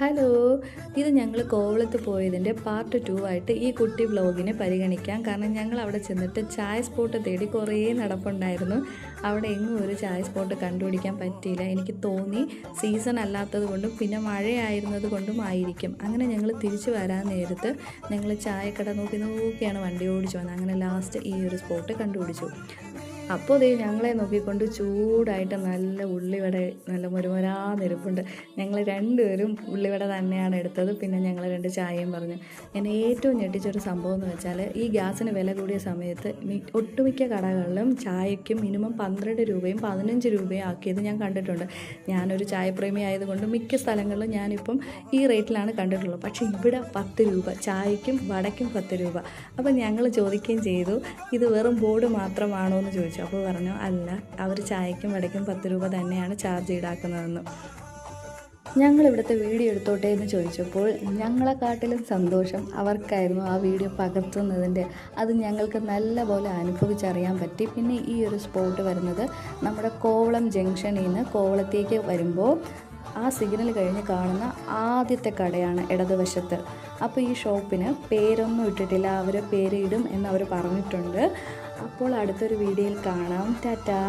Hello, ഇത് ഞങ്ങൾ കോവളത്ത് പോയതിൻ്റെ പാർട്ട് 2 ആയിട്ട് ഈ കുട്ടി വ്ലോഗിനെ പരിഗണിക്കാം. കാരണം ഞങ്ങൾ അവിടെ ചെന്നിട്ട് ചായ സ്പോട്ട് തേടി കുറേ നടപ്പുണ്ടായിരുന്നു. അവിടെ എങ്ങും ഒരു ചായ സ്പോട്ട് കണ്ടുപിടിക്കാൻ പറ്റിയില്ല. എനിക്ക് തോന്നി സീസൺ അല്ലാത്തത് കൊണ്ടും പിന്നെ മഴയായിരുന്നത് കൊണ്ടും ആയിരിക്കും. അങ്ങനെ ഞങ്ങൾ തിരിച്ചു വരാൻ നേരത്ത് ഞങ്ങൾ ചായക്കട നോക്കിയാണ് വണ്ടി ഓടിച്ചു വന്നത്. അങ്ങനെ ലാസ്റ്റ് ഈ ഒരു സ്പോട്ട് കണ്ടുപിടിച്ചു. അപ്പോൾ ദേ ഞങ്ങളെ നോക്കിക്കൊണ്ട് ചൂടായിട്ട് നല്ല ഉള്ളിവട നല്ല മുരുമുരാന്നിരിപ്പുണ്ട്. ഞങ്ങൾ രണ്ടുപേരും ഉള്ളിവട തന്നെയാണ് എടുത്തത്. പിന്നെ ഞങ്ങൾ 2 ചായയും പറഞ്ഞു. എന്നെ ഏറ്റവും ഞെട്ടിച്ചൊരു സംഭവം എന്ന് വെച്ചാൽ ഈ ഗ്യാസിന് വില കൂടിയ സമയത്ത് ഒട്ടുമിക്ക കടകളിലും ചായയ്ക്ക് മിനിമം 12 രൂപയും 15 രൂപയും ആക്കിയത് ഞാൻ കണ്ടിട്ടുണ്ട്. ഞാനൊരു ചായപ്രേമി ആയതുകൊണ്ട് മിക്ക സ്ഥലങ്ങളിലും ഞാനിപ്പം ഈ റേറ്റിലാണ് കണ്ടിട്ടുള്ളത്. പക്ഷേ ഇവിടെ 10 രൂപ, ചായയ്ക്കും വടയ്ക്കും 10 രൂപ. അപ്പോൾ ഞങ്ങൾ ചോദിക്കുകയും ചെയ്തു, ഇത് വെറും ബോർഡ് മാത്രമാണോ എന്ന് ചോദിച്ചു. അപ്പോൾ പറഞ്ഞു അല്ല, അവർ ചായയ്ക്കും വടയ്ക്കും 10 രൂപ തന്നെയാണ് ചാർജ് ഈടാക്കുന്നതെന്ന്. ഞങ്ങളിവിടുത്തെ വീഡിയോ എടുത്തോട്ടെ എന്ന് ചോദിച്ചപ്പോൾ ഞങ്ങളെക്കാട്ടിലും സന്തോഷം അവർക്കായിരുന്നു ആ വീഡിയോ പകർത്തുന്നതിൻ്റെ. അത് ഞങ്ങൾക്ക് നല്ലപോലെ അനുഭവിച്ചറിയാൻ പറ്റി. പിന്നെ ഈ ഒരു സ്പോട്ട് വരുന്നത് നമ്മുടെ കോവളം ജംഗ്ഷനിൽ നിന്ന് കോവളത്തേക്ക് വരുമ്പോൾ ആ സിഗ്നൽ കഴിഞ്ഞ് കാണുന്ന ആദ്യത്തെ കടയാണ് ഇടതുവശത്ത്. അപ്പോൾ ഈ ഷോപ്പിന് പേരൊന്നും ഇട്ടിട്ടില്ല, അവർ പേര് ഇടും എന്നവർ പറഞ്ഞിട്ടുണ്ട്. അപ്പോൾ അടുത്തൊരു വീഡിയോയിൽ കാണാം. ടാറ്റാ.